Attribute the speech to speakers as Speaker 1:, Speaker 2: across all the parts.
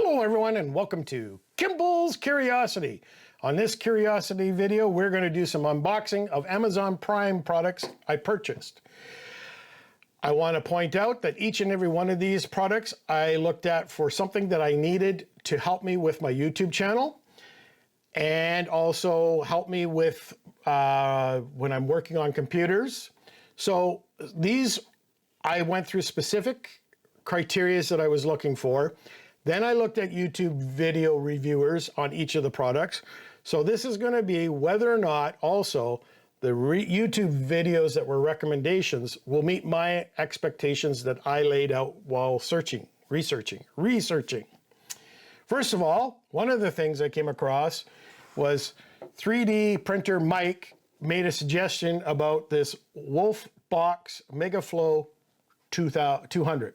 Speaker 1: Hello everyone and welcome to Kimball's Curiosity. On this Curiosity video, we're going to do some unboxing of Amazon Prime products I purchased. I want to point out that each and every one of these products I looked at for something that I needed to help me with my YouTube channel and also help me with when I'm working on computers. So these, I went through specific criteria that I was looking for. Then I looked at YouTube video reviewers on each of the products. So this is going to be whether or not also the YouTube videos that were recommendations will meet my expectations that I laid out while researching. First of all, one of the things I came across was 3D printer Mike made a suggestion about this Wolfbox MegaFlow 200.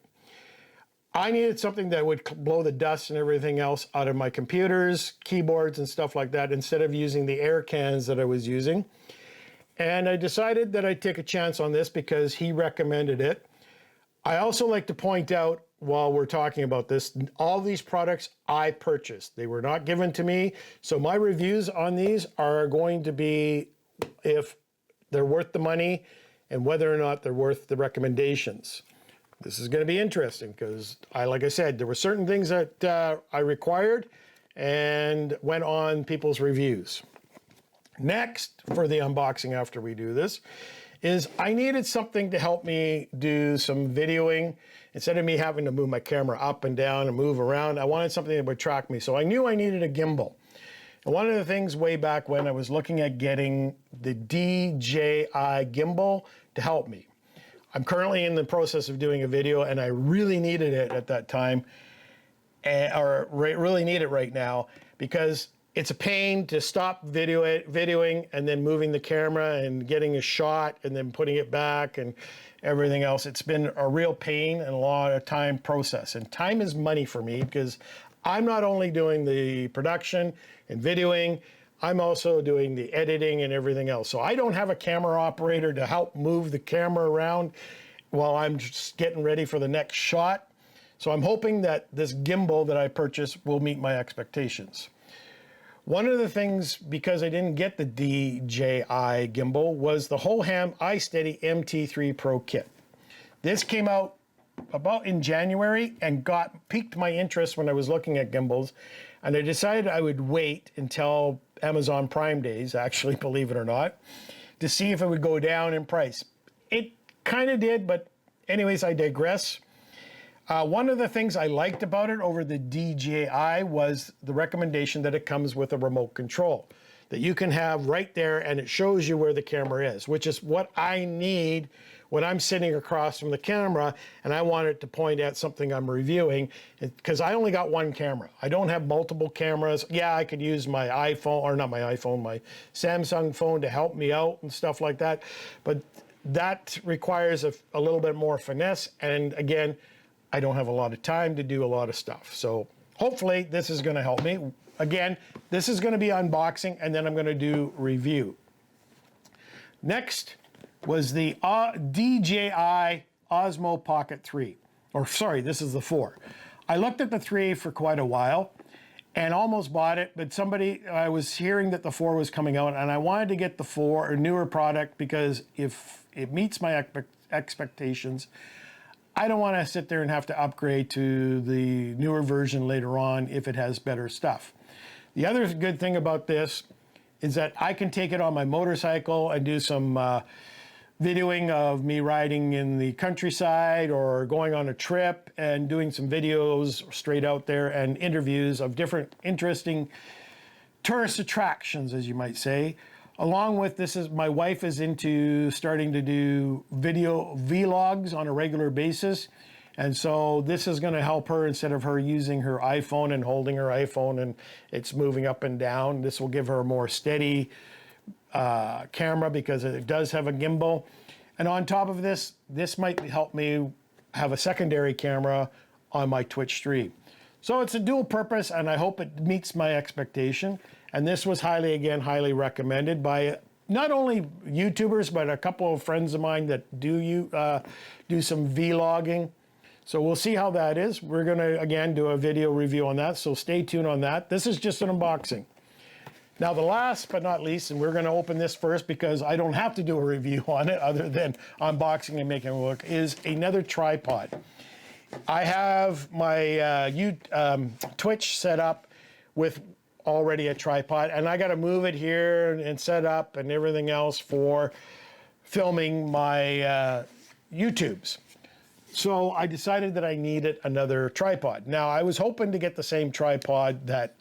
Speaker 1: I needed something that would blow the dust and everything else out of my computers, keyboards, and stuff like that instead of using the air cans that I was using. And I decided that I'd take a chance on this because he recommended it. I also like to point out while we're talking about this, all these products I purchased. They were not given to me. So my reviews on these are going to be if they're worth the money and whether or not they're worth the recommendations. This is going to be interesting because like I said, there were certain things that I required and went on people's reviews. Next, for the unboxing after we do this, is I needed something to help me do some videoing. Instead of me having to move my camera up and down and move around, I wanted something that would track me. So I knew I needed a gimbal. And one of the things way back when I was looking at getting the DJI gimbal to help me. I'm currently in the process of doing a video and I really needed it at that time, or really need it right now because it's a pain to stop videoing and then moving the camera and getting a shot and then putting it back and everything else. It's been a real pain and a lot of time process. And time is money for me because I'm not only doing the production and videoing, I'm also doing the editing and everything else. So I don't have a camera operator to help move the camera around while I'm just getting ready for the next shot. So I'm hoping that this gimbal that I purchased will meet my expectations. One of the things, because I didn't get the DJI gimbal, was the Hoham iSteady MT3 Pro kit. This came out about in January and piqued my interest when I was looking at gimbals. And I decided I would wait until Amazon Prime days, actually, believe it or not, to see if it would go down in price. It kind of did, but anyways, I digress. One of the things I liked about it over the DJI was the recommendation that it comes with a remote control that you can have right there and it shows you where the camera is, which is what I need when I'm sitting across from the camera and I want it to point at something I'm reviewing, because I only got one camera. I don't have multiple cameras. Yeah, I could use my iPhone, or not my iPhone, my Samsung phone to help me out and stuff like that. But that requires a little bit more finesse. And again, I don't have a lot of time to do a lot of stuff. So hopefully this is going to help me. Again, this is going to be unboxing and then I'm going to do review. Next was the DJI Osmo Pocket 3. Or sorry, this is the 4. I looked at the 3 for quite a while and almost bought it, but I was hearing that the 4 was coming out and I wanted to get the 4, a newer product, because if it meets my expectations, I don't want to sit there and have to upgrade to the newer version later on if it has better stuff. The other good thing about this is that I can take it on my motorcycle and do some videoing of me riding in the countryside or going on a trip and doing some videos straight out there and interviews of different interesting tourist attractions, as you might say. Along with this, my wife is into starting to do video vlogs on a regular basis. And so this is going to help her, instead of her using her iPhone and holding her iPhone and it's moving up and down. This will give her a more steady camera because it does have a gimbal. And on top of this, this might help me have a secondary camera on my Twitch stream. So it's a dual purpose and I hope it meets my expectation. And this was highly recommended by not only YouTubers, but a couple of friends of mine that do some vlogging. So we'll see how that is. We're gonna, again, do a video review on that, so stay tuned on that. This is just an unboxing. Now the last but not least, and we're gonna open this first because I don't have to do a review on it other than unboxing and making it look, is another tripod. I have my Twitch set up with already a tripod, and I gotta move it here and set up and everything else for filming my YouTubes. So I decided that I needed another tripod. Now I was hoping to get the same tripod that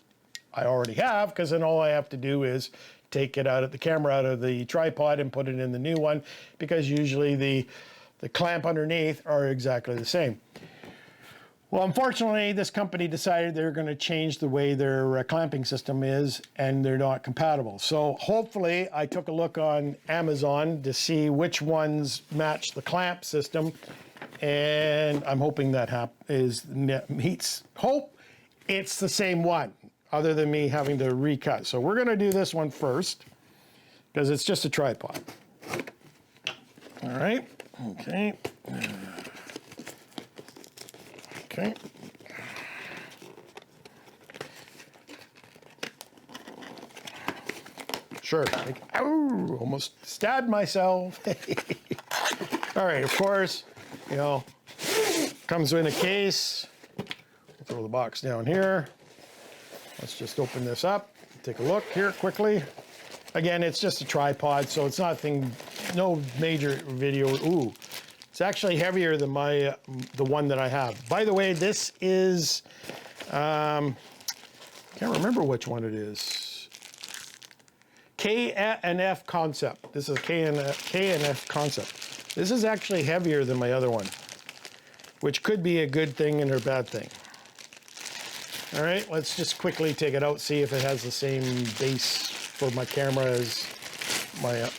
Speaker 1: I already have, because then all I have to do is take it out of the camera out of the tripod and put it in the new one, because usually the clamp underneath are exactly the same. Well, unfortunately, this company decided they're going to change the way their clamping system is, and they're not compatible. So hopefully, I took a look on Amazon to see which ones match the clamp system, and I'm hoping that meets hope. It's the same one, other than me having to recut. So we're going to do this one first, because it's just a tripod. All right. Okay. Okay. Sure. Oh, almost stabbed myself. All right, of course, you know, comes in a case. Throw the box down here. Let's just open this up. Take a look here quickly. Again, it's just a tripod, so it's nothing, no major video. Ooh. It's actually heavier than the one that I have. By the way, this is, can't remember which one it is. K&F Concept. This is K&F Concept. This is actually heavier than my other one, which could be a good thing and a bad thing. All right, let's just quickly take it out, see if it has the same base for my camera as my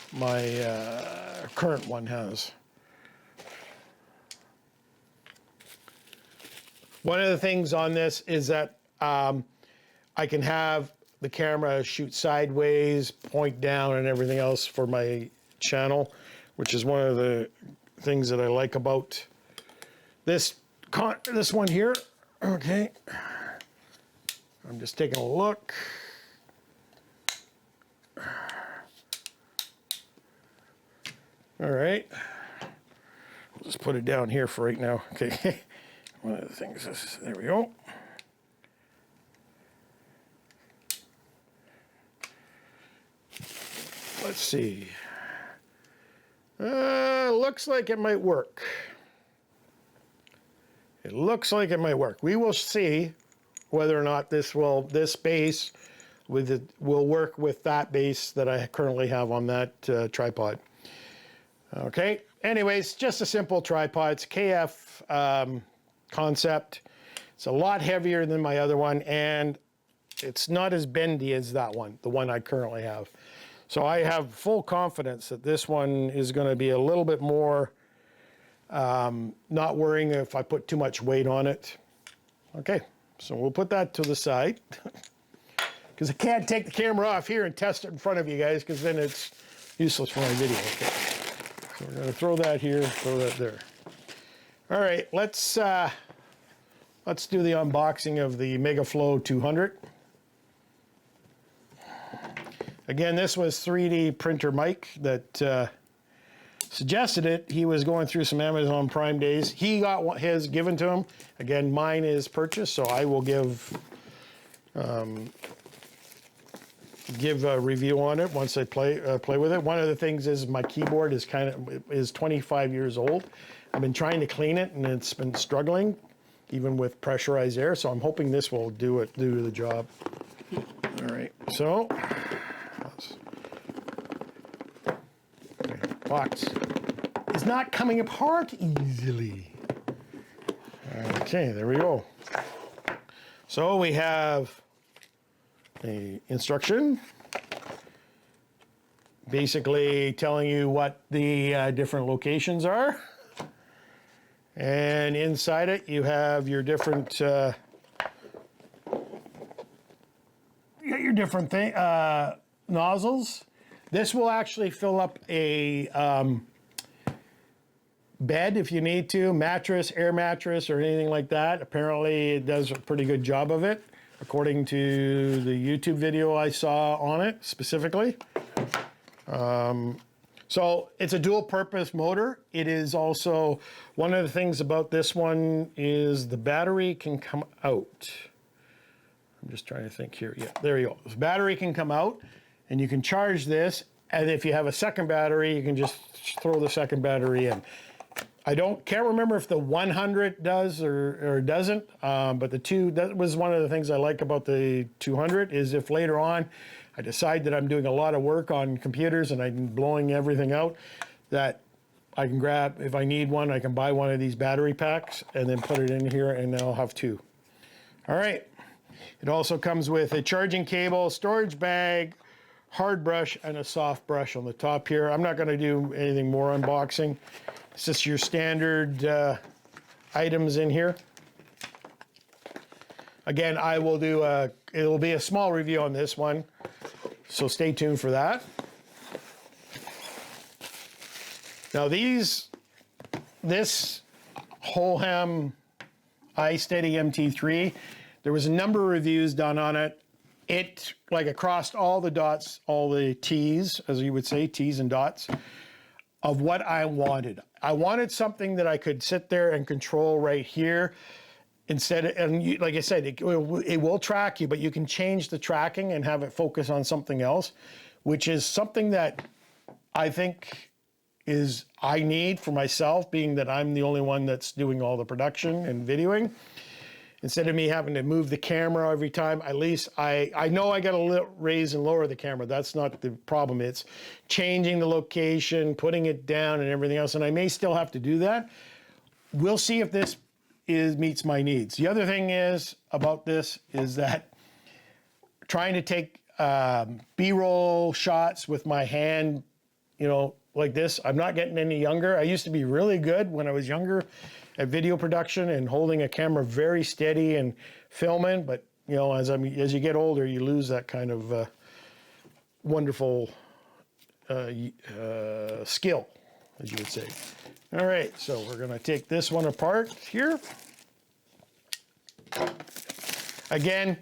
Speaker 1: current one has. One of the things on this is that I can have the camera shoot sideways, point down, and everything else for my channel, which is one of the things that I like about this one here. Okay, I'm just taking a look. All right, we'll just put it down here for right now. Okay. One of the things is, there we go. Let's see. Looks like it might work. It looks like it might work. We will see whether or not this base will work with that base that I currently have on that tripod. Okay. Anyways, just a simple tripod. It's KF Concept. It's a lot heavier than my other one, and it's not as bendy as that one, the one I currently have. So I have full confidence that this one is going to be a little bit more, not worrying if I put too much weight on it. Okay, so we'll put that to the side, because I can't take the camera off here and test it in front of you guys, because then it's useless for my video. Okay. So we're going to throw that here, throw that there. All right, let's do the unboxing of the MegaFlow 200. Again, this was 3D printer Mike that suggested it. He was going through some Amazon Prime days. He got his given to him. Again, mine is purchased, so I will give a review on it once I play with it. One of the things is my keyboard is 25 years old. I've been trying to clean it, and it's been struggling, even with pressurized air. So I'm hoping this will do the job. All right, so box is not coming apart easily. Okay, there we go. So we have the instruction, basically telling you what the different locations are. And inside it, you have your different, nozzles. This will actually fill up a bed if you need to, mattress, air mattress, or anything like that. Apparently it does a pretty good job of it, according to the YouTube video I saw on it specifically. So it's a dual purpose motor. It is also, one of the things about this one is the battery can come out. I'm just trying to think here. Yeah, there you go. The battery can come out and you can charge this. And if you have a second battery, you can just throw the second battery in. Can't remember if the 100 does or doesn't, but that was one of the things I like about the 200 is if later on I decide that I'm doing a lot of work on computers and I'm blowing everything out, that I can grab, if I need one, I can buy one of these battery packs and then put it in here and then I'll have two. All right. It also comes with a charging cable, storage bag, hard brush, and a soft brush on the top here. I'm not going to do anything more unboxing. It's just your standard items in here. Again, I will do it'll be a small review on this one, so stay tuned for that. Now this Holham iSteady MT3, there was a number of reviews done on it. It, like across all the dots, all the T's, as you would say, T's and dots, of what I wanted. I wanted something that I could sit there and control right here. Instead of, and like I said, it will track you, but you can change the tracking and have it focus on something else, which is something that I think I need for myself, being that I'm the only one that's doing all the production and videoing. Instead of me having to move the camera every time, at least I know I got to raise and lower the camera. That's not the problem. It's changing the location, putting it down and everything else. And I may still have to do that. We'll see if this meets my needs. The other thing is about this is that trying to take B-roll shots with my hand, like this, I'm not getting any younger. I used to be really good when I was younger at video production and holding a camera very steady and filming, but as you get older, you lose that kind of wonderful skill, as you would say. All right, so we're gonna take this one apart here. Again,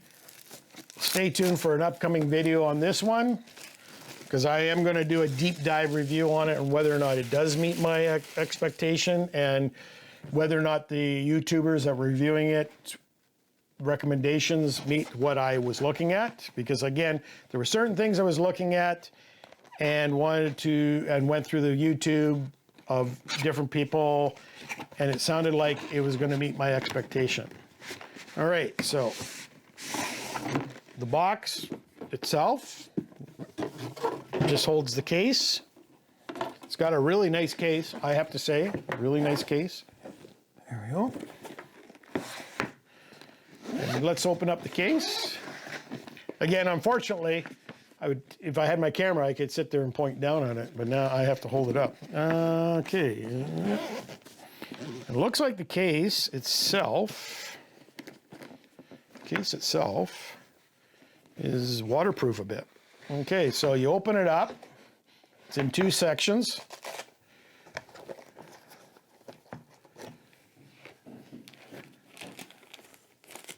Speaker 1: stay tuned for an upcoming video on this one, because I am gonna do a deep dive review on it and whether or not it does meet my expectation and whether or not the YouTubers that were reviewing it recommendations meet what I was looking at. Because again, there were certain things I was looking at and went through the YouTube of different people, and it sounded like it was going to meet my expectation. All right, so the box itself just holds the case. It's got a really nice case, I have to say, a really nice case. There we go. And let's open up the case. Again, unfortunately, if I had my camera, I could sit there and point down on it, but now I have to hold it up. Okay. It looks like the case itself is waterproof a bit. Okay, so you open it up. It's in two sections.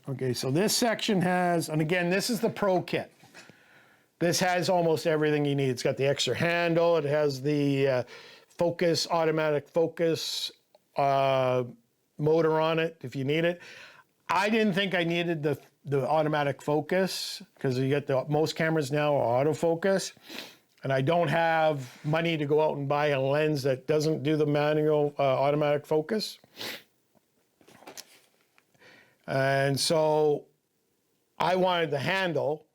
Speaker 1: Okay, so this section has, and again, this is the Pro Kit. This has almost everything you need. It's got the extra handle. It has the automatic focus motor on it if you need it. I didn't think I needed the automatic focus because you get most cameras now are autofocus, and I don't have money to go out and buy a lens that doesn't do the manual automatic focus. And so I wanted the handle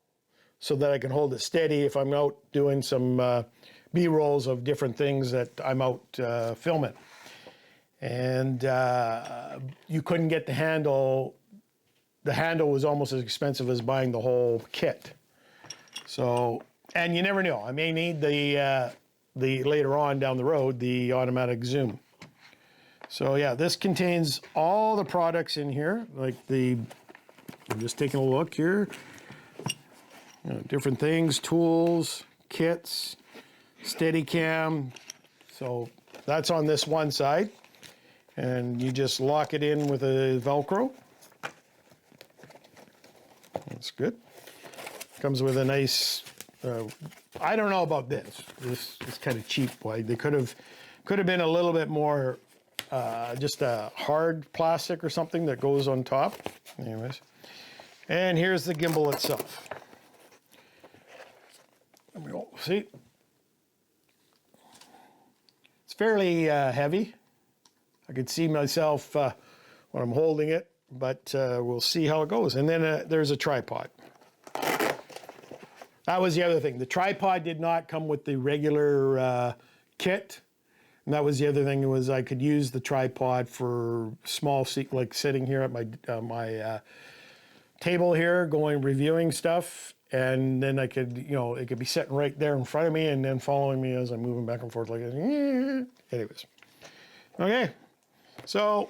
Speaker 1: so that I can hold it steady if I'm out doing some B-rolls of different things that I'm out filming. And you couldn't get the handle. The handle was almost as expensive as buying the whole kit. So, and you never know. I may need the later on down the road, the automatic zoom. So yeah, this contains all the products in here, like I'm just taking a look here. Different things, tools, kits, Steadicam. So that's on this one side. and you just lock it in with a Velcro. That's good. Comes with a nice, I don't know about this. This is kind of cheap. Why they could have been a little bit more, just a hard plastic or something that goes on top. Anyways, and here's the gimbal itself. There we go. See, it's fairly heavy. I could see myself when I'm holding it, but we'll see how it goes. And then there's a tripod. That was the other thing. The tripod did not come with the regular kit. And that was the other thing, was I could use the tripod for small, like sitting here at my table here, reviewing stuff. And then I could, it could be sitting right there in front of me and then following me as I'm moving back and forth like this. Anyways. Okay. So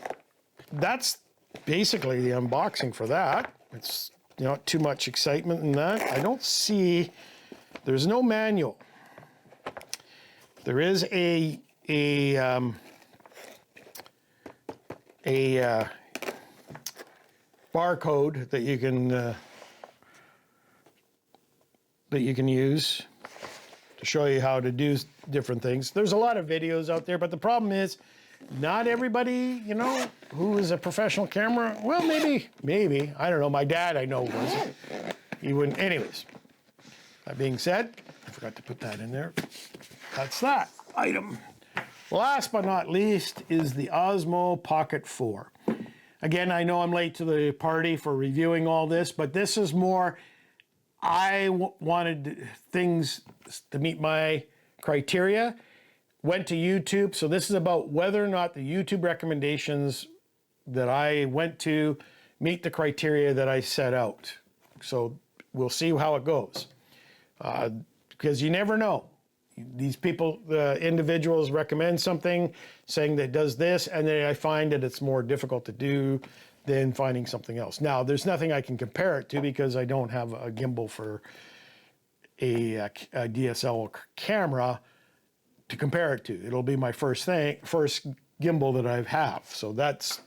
Speaker 1: that's basically the unboxing for that. It's not too much excitement in that. I don't see, there's no manual. There is a barcode that you can use to show you how to do different things. There's a lot of videos out there, but the problem is not everybody, who is a professional camera, well, maybe, I don't know. My dad, I know, was. He wouldn't. Anyways, that being said, I forgot to put that in there. That's that item. Last but not least is the Osmo Pocket 4. Again, I know I'm late to the party for reviewing all this, but this is more, I wanted things to meet my criteria. Went to YouTube, so this is about whether or not the YouTube recommendations that I went to meet the criteria that I set out. So we'll see how it goes. Because you never know. These people, the individuals recommend something, saying that it does this, and then I find that it's more difficult to do than finding something else. Now, there's nothing I can compare it to because I don't have a gimbal for a DSLR camera to compare it to. It'll be my first gimbal that I have. So that's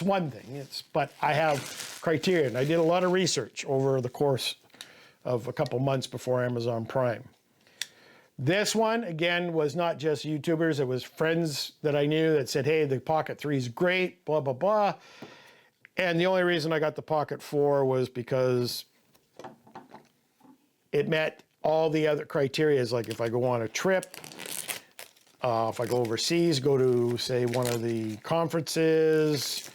Speaker 1: one thing. But I have criteria, and I did a lot of research over the course of a couple months before Amazon Prime. This one, again, was not just YouTubers. It was friends that I knew that said, hey, the Pocket 3 is great, blah, blah, blah. And the only reason I got the Pocket 4 was because it met all the other criteria, like if I go on a trip, if I go overseas, go to, say, one of the conferences,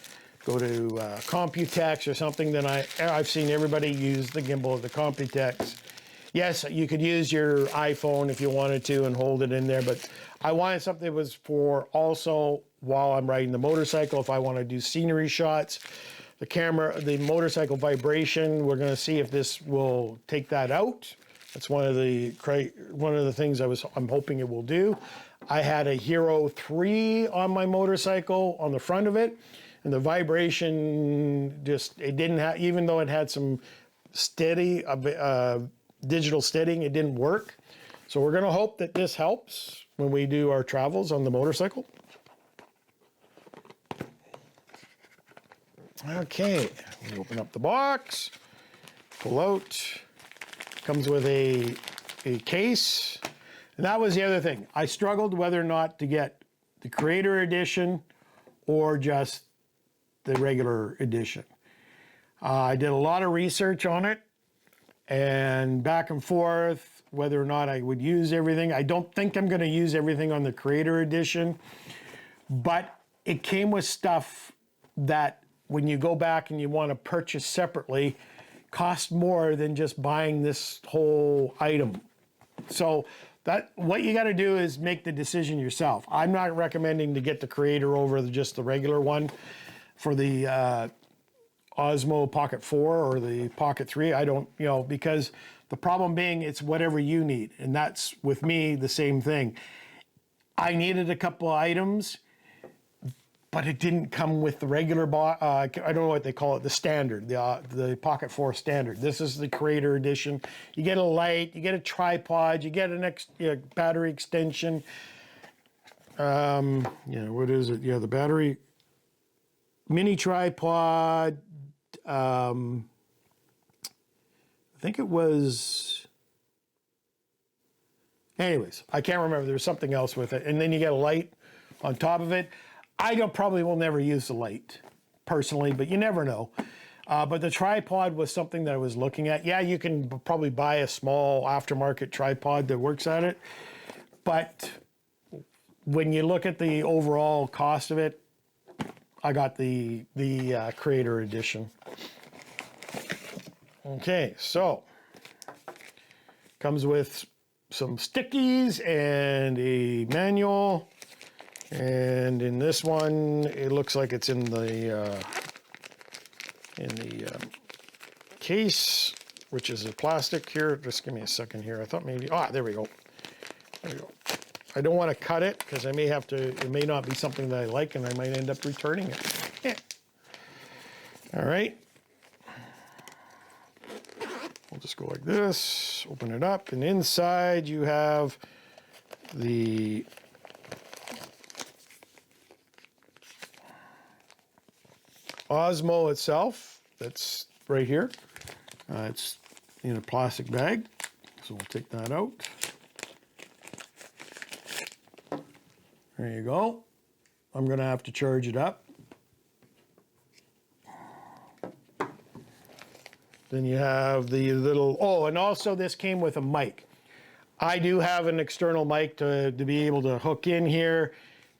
Speaker 1: go to Computex or something, then I've seen everybody use the gimbal of the Computex. Yes, you could use your iPhone if you wanted to and hold it in there, but I wanted something that was for also while I'm riding the motorcycle, if I want to do scenery shots. The motorcycle vibration, we're going to see if this will take that out. That's one of the things I'm hoping it will do. I had a Hero 3 on my motorcycle on the front of it, and the vibration it didn't have, even though it had some digital steadying, it didn't work. So we're going to hope that this helps when we do our travels on the motorcycle. Okay, we open up the box, pull out, comes with a case. And that was the other thing. I struggled whether or not to get the Creator Edition or just the regular edition. I did a lot of research on it and back and forth whether or not I would use everything. I don't think I'm going to use everything on the Creator Edition, but it came with stuff that when you go back and you want to purchase separately, cost more than just buying this whole item. So what you got to do is make the decision yourself. I'm not recommending to get the Creator over just the regular one for the Osmo Pocket 4 or the Pocket 3. I don't, because the problem being it's whatever you need. And that's with me the same thing. I needed a couple of items, but it didn't come with the regular, I don't know what they call it, the standard, the Pocket 4 standard. This is the Creator Edition. You get a light, you get a tripod, you get an battery extension. What is it? Yeah, the battery mini tripod. I think it was, anyways, I can't remember. There was something else with it. And then you get a light on top of it. Probably will never use the light personally, but you never know. But the tripod was something that I was looking at. Yeah, you can probably buy a small aftermarket tripod that works at it. But when you look at the overall cost of it, I got the Creator Edition. Okay, so comes with some stickies and a manual. And in this one, it looks like it's in the case, which is a plastic here. Just give me a second here. I thought maybe, there we go. There we go. I don't want to cut it because I may have to, it may not be something that I like and I might end up returning it. Yeah. All right. We'll just go like this, open it up, and inside you have the Osmo itself. That's right here. It's in a plastic bag, so we'll take that out. There you go. I'm going to have to charge it up. Then you have the little, and also this came with a mic. I do have an external mic to be able to hook in here,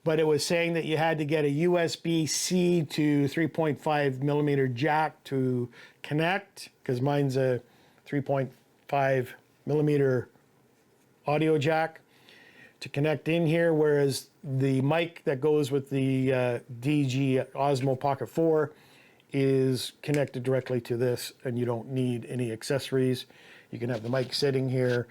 Speaker 1: but it was saying that you had to get a USB-C to 3.5 millimeter jack to connect, because mine's a 3.5 millimeter audio jack to connect in here, whereas the mic that goes with the DG Osmo Pocket 4 is connected directly to this, and you don't need any accessories. You can have the mic sitting here,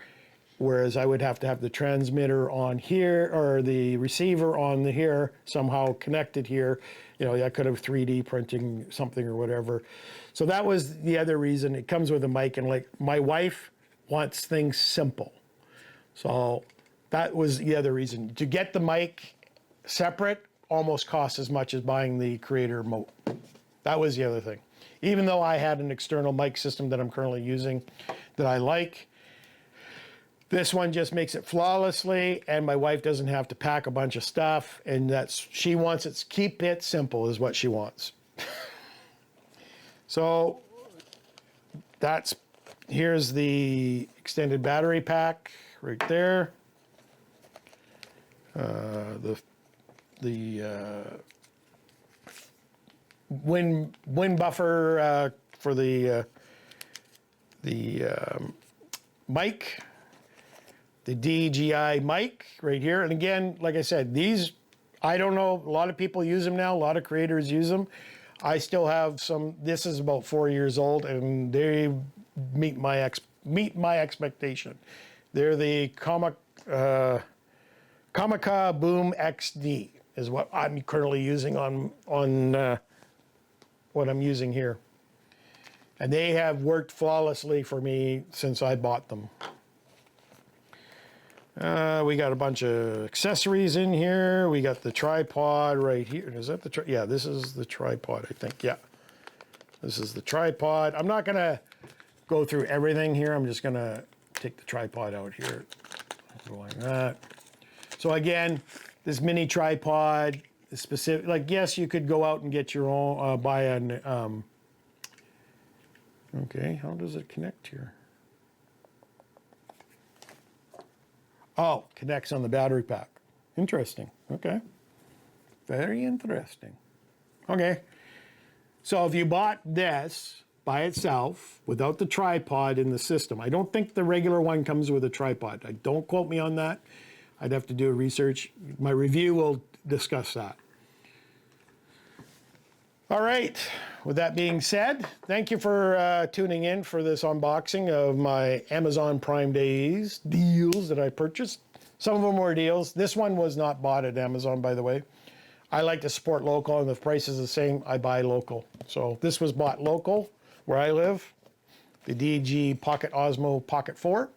Speaker 1: whereas I would have to have the transmitter on here, or the receiver on the here, somehow connected here. You know, I could have 3D printing something or whatever. So that was the other reason. It comes with a mic, and like my wife wants things simple. So that was the other reason. To get the mic separate almost costs as much as buying the Creator Remote. That was the other thing. Even though I had an external mic system that I'm currently using that I like, this one just makes it flawlessly, and my wife doesn't have to pack a bunch of stuff, and she wants it, keep it simple is what she wants. So here's the extended battery pack right there. The wind buffer for the mic, the DJI mic right here. And again, like I said, these, I don't know, a lot of people use them now, a lot of creators use them. I still have some. This is about 4 years old, and they meet my expectation. They're the Comica Boom XD is what I'm currently using on what I'm using here. And they have worked flawlessly for me since I bought them. We got a bunch of accessories in here. We got the tripod right here. Is that the yeah, this is the tripod, I think. Yeah, this is the tripod. I'm not gonna go through everything here. I'm just gonna take the tripod out here. Go like that. So again, this mini tripod is specific. Like, yes, you could go out and get your own, buy an, okay, how does it connect here? Oh, connects on the battery pack. Interesting. Okay. Very interesting. Okay. So if you bought this by itself without the tripod in the system, I don't think the regular one comes with a tripod. Don't quote me on that. I'd have to do a research. My review will discuss that. All right. With that being said, thank you for tuning in for this unboxing of my Amazon Prime Days deals that I purchased. Some of them were deals. This one was not bought at Amazon, by the way. I like to support local, and if the price is the same, I buy local. So this was bought local where I live, the DG Pocket Osmo Pocket 4.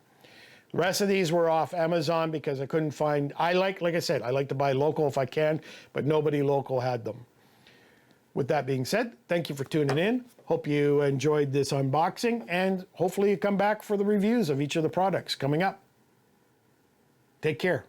Speaker 1: The rest of these were off Amazon because I couldn't find, like I said, I like to buy local if I can, but nobody local had them. With that being said, thank you for tuning in. Hope you enjoyed this unboxing, and hopefully you come back for the reviews of each of the products coming up. Take care.